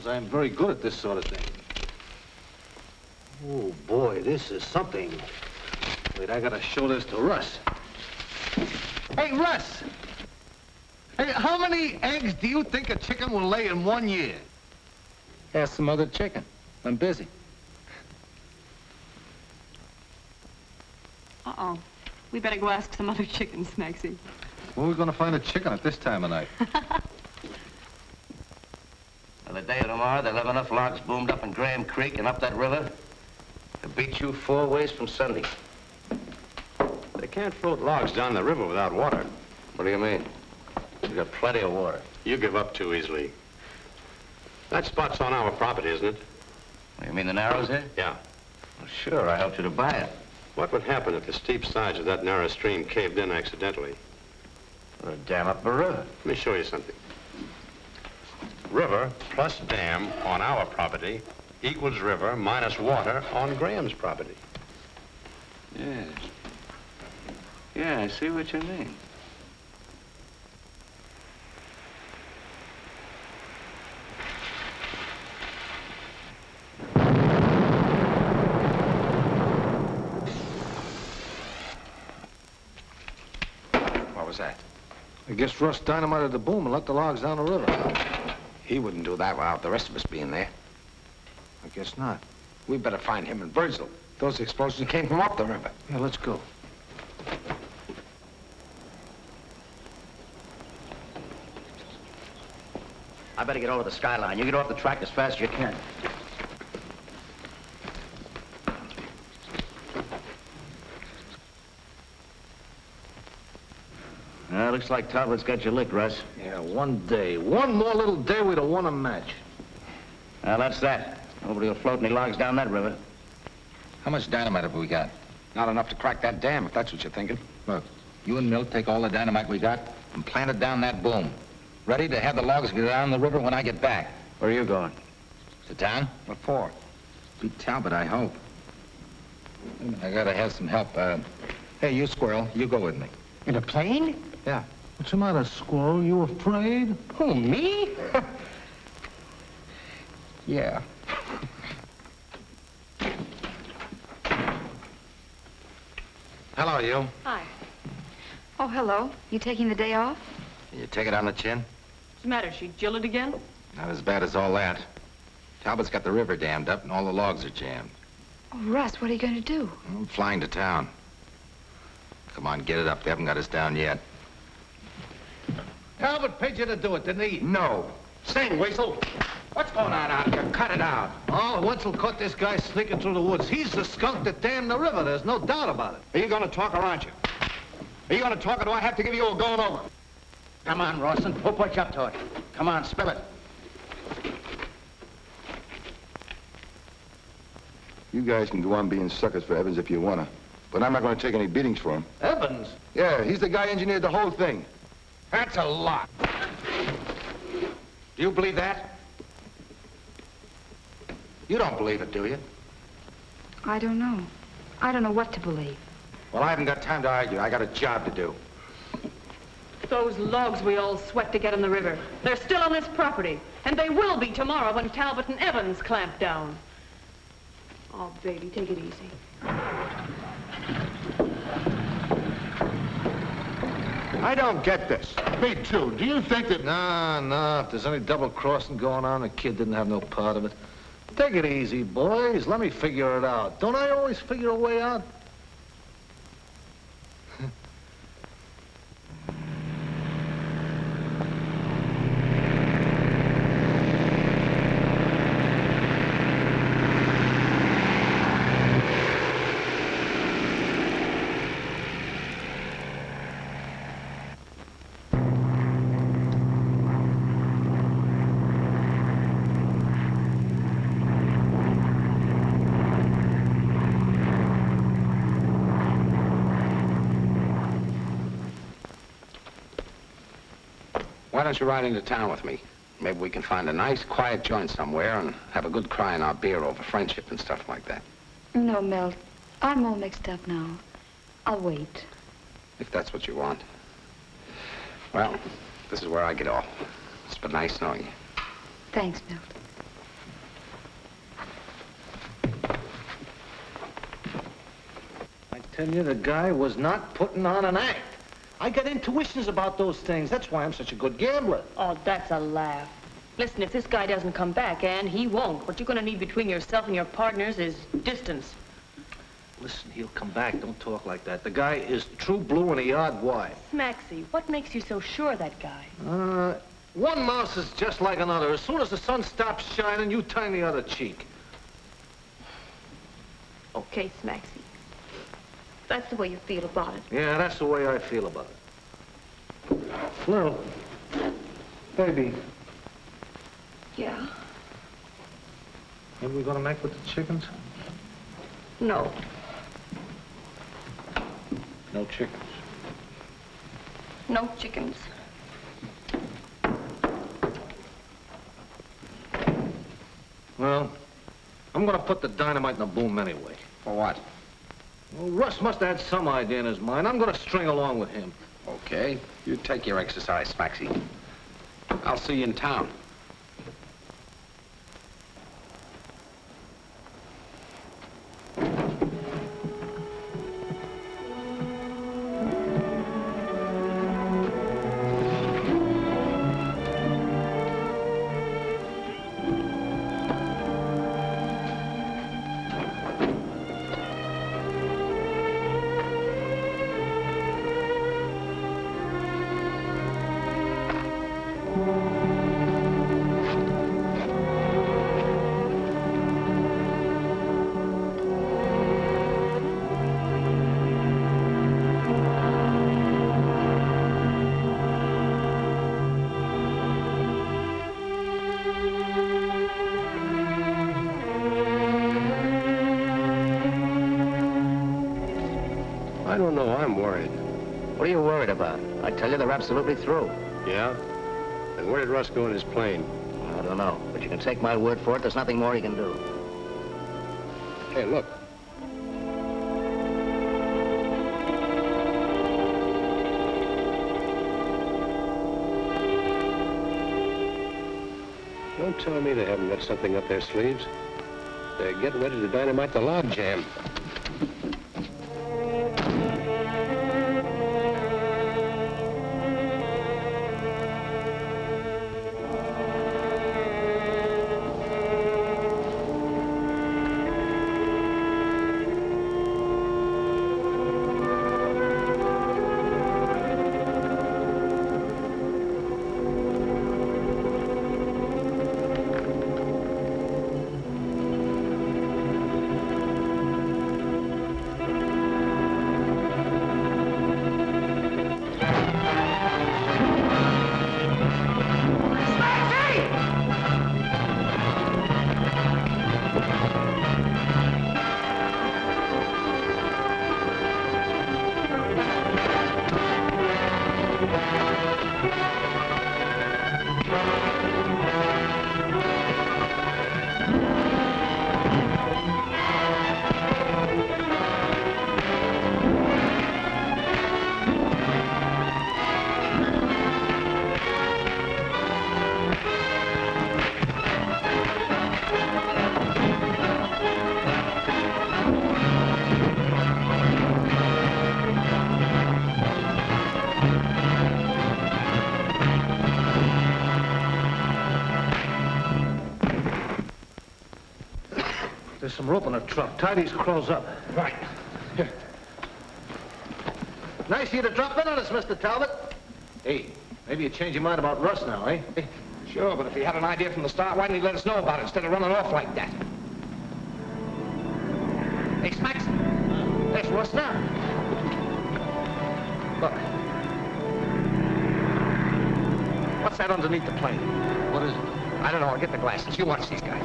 I'm very good at this sort of thing. Oh, boy, this is something. Wait, I gotta show this to Russ. Hey, Russ! Hey, how many eggs do you think a chicken will lay in 1 year? Ask some other chicken. I'm busy. Uh-oh. We better go ask some other chickens, Smacksie. Where are we gonna find a chicken at this time of night? Well, the day of tomorrow, they'll have enough logs boomed up in Graham Creek and up that river to beat you 4 ways from Sunday. They can't float logs down the river without water. What do you mean? We've got plenty of water. You give up too easily. That spot's on our property, isn't it? You mean the Narrows here? Yeah. Well, sure, I helped you to buy it. What would happen if the steep sides of that narrow stream caved in accidentally? Well, dam up the river. Let me show you something. River plus dam on our property equals river minus water on Graham's property. Yes. Yeah, I see what you mean. What was that? I guess Russ dynamited the boom and let the logs down the river. He wouldn't do that without the rest of us being there. I guess not. We better find him and Birdsville. Those explosions came from up the river. Yeah, let's go. I better get over the skyline. You get off the track as fast as you can. Looks like Talbot's got you licked, Russ. Yeah, one day. One more little day we'd have won a match. Well, that's that. Nobody will float any logs down that river. How much dynamite have we got? Not enough to crack that dam, if that's what you're thinking. Look, you and Milt take all the dynamite we got and plant it down that boom. Ready to have the logs go down the river when I get back. Where are you going? To town? What for? Beat Talbot, I hope. I gotta have some help. Hey, you, Squirrel, you go with me. In a plane? Yeah. What's the matter, Squirrel? You afraid? Who, me? Yeah. Hello, you. Hi. Oh, hello. You taking the day off? Can you take it on the chin? What's the matter? She jilted again? Not as bad as all that. Talbot's got the river dammed up and all the logs are jammed. Oh, Russ, what are you going to do? I'm flying to town. Come on, get it up. They haven't got us down yet. Talbot paid you to do it, didn't he? No. Sing, Weasel. What's going on out here? Cut it out. Oh, Wetzel caught this guy sneaking through the woods. He's the skunk that dammed the river. There's no doubt about it. Are you going to talk or aren't you? Are you going to talk or do I have to give you a going over? Come on, Rawson. We'll put you up to it. Come on, spill it. You guys can go on being suckers for Evans if you wanna, but I'm not gonna take any beatings for him. Evans? Yeah, he's the guy who engineered the whole thing. That's a lot. Do you believe that? You don't believe it, do you? I don't know. I don't know what to believe. Well, I haven't got time to argue. I got a job to do. Those logs we all sweat to get in the river. They're still on this property. And they will be tomorrow when Talbot and Evans clamp down. Oh, baby, take it easy. I don't get this. Me too. Do you think that... Nah. If there's any double-crossing going on, the kid didn't have no part of it. Take it easy, boys. Let me figure it out. Don't I always figure a way out? Why don't you ride into town with me? Maybe we can find a nice, quiet joint somewhere and have a good cry in our beer over friendship and stuff like that. No, Milt. I'm all mixed up now. I'll wait. If that's what you want. Well, this is where I get off. It's been nice knowing you. Thanks, Milt. I tell you, the guy was not putting on an act. I got intuitions about those things. That's why I'm such a good gambler. Oh, that's a laugh. Listen, if this guy doesn't come back, and he won't, what you're going to need between yourself and your partners is distance. Listen, he'll come back. Don't talk like that. The guy is true blue and a yard wide. Smacksie, what makes you so sure of that guy? One mouse is just like another. As soon as the sun stops shining, you turn the other cheek. Okay, Smacksie. That's the way you feel about it. Yeah, that's the way I feel about it. Lil, baby. Yeah? What are we gonna make with the chickens? No. No chickens. No chickens. Well, I'm gonna put the dynamite in the boom anyway. For what? Well, Russ must have had some idea in his mind. I'm gonna string along with him. Okay. You take your exercise, Smacksie. I'll see you in town. I don't know. I'm worried. What are you worried about? I tell you, they're absolutely through. Yeah? And where did Russ go in his plane? I don't know, but you can take my word for it. There's nothing more he can do. Hey, look. Don't tell me they haven't got something up their sleeves. They're getting ready to dynamite the log jam. There's some rope in the truck. Tie these crows up. Right. Here. Nice of you to drop in on us, Mr. Talbot. Hey, maybe you changed your mind about Russ now, eh? Sure, but if he had an idea from the start, why didn't he let us know about it instead of running off like that? Hey, Smacksie. There's Russ now. Look. What's that underneath the plane? What is it? I don't know. I'll get the glasses. You watch these guys.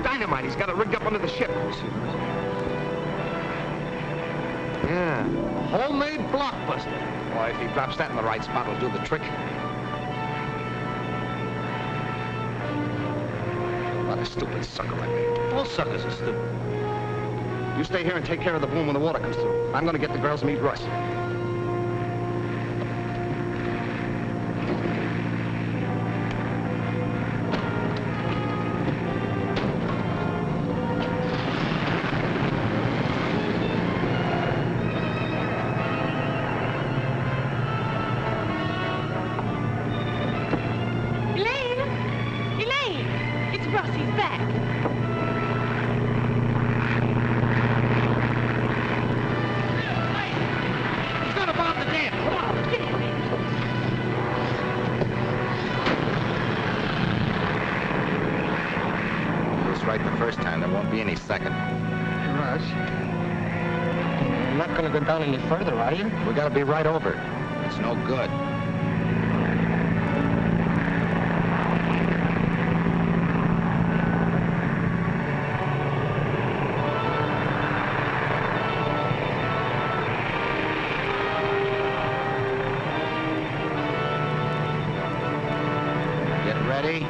Dynamite. He's got it rigged up under the ship. Yeah, a homemade blockbuster. Boy, if he drops that in the right spot, it'll do the trick. What a stupid sucker like me. All suckers are stupid. You stay here and take care of the boom when the water comes through. I'm gonna get the girls to meet Russ. Any second. Russ, you're not going to go down any further, are you? We got to be right over. It's no good. Get ready.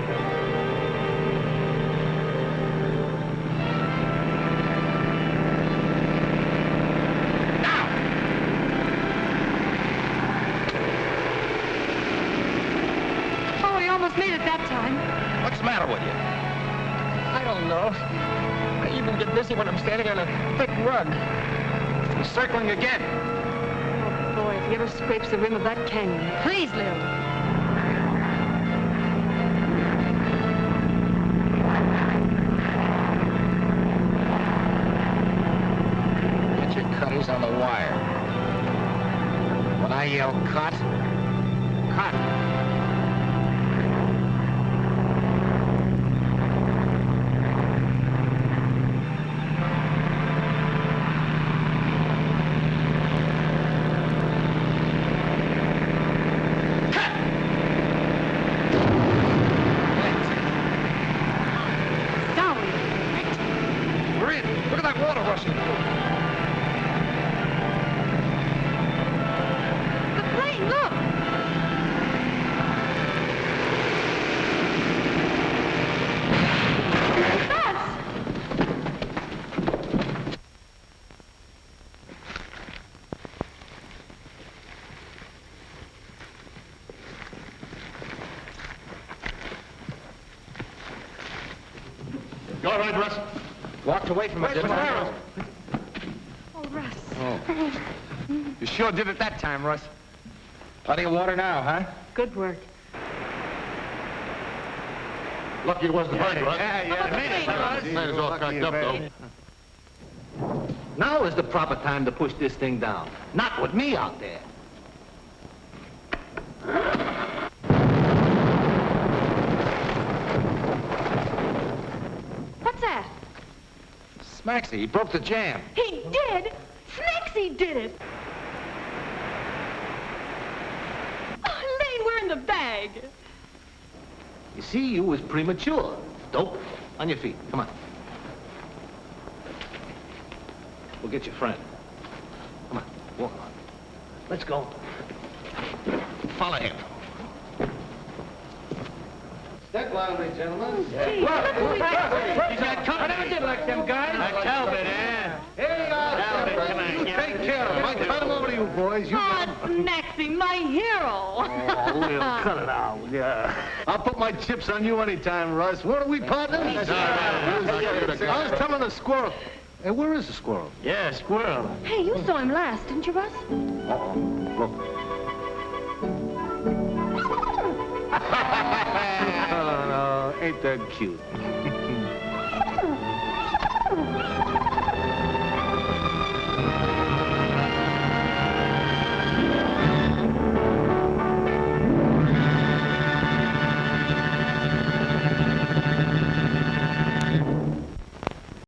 Made it that time. What's the matter with you? I don't know. I even get dizzy when I'm standing on a thick rug. He's circling again. Oh, boy, if he ever scrapes the rim of that canyon. Please, Lil. Get your cutters on the wire. When I yell cut, cut. that water rushing through? The plane, look! You all right, Russ? Walked away from it, didn't I? Oh, Russ. Oh. You sure did it that time, Russ. Plenty of water now, huh? Good work. Lucky it wasn't hurt, Russ. Yeah. Man is all cocked up, though. Now is the proper time to push this thing down. Not with me out there. What's that? Smacksie, he broke the jam. He did? Smacksie did it! Oh, Elaine, we're in the bag. You see, you was premature. Dope. On your feet. Come on. We'll get your friend. Come on. Walk on. Let's go. Follow him. Step lively, gentlemen. Gee, look who we got. You got company. I never did like them guys. Talbot, eh? Hey, Talbot, come on. take care of him. I turn him over to you, boys. You Oh, Smacksie, my hero. Oh, we'll cut it out. Yeah. I'll put my chips on you anytime, Russ. What are we, partners? I was telling a squirrel. Hey, where is the squirrel? Yeah, Squirrel. Hey, you saw him last, didn't you, Russ? Uh-oh. Look. Oh, no. Ain't that cute?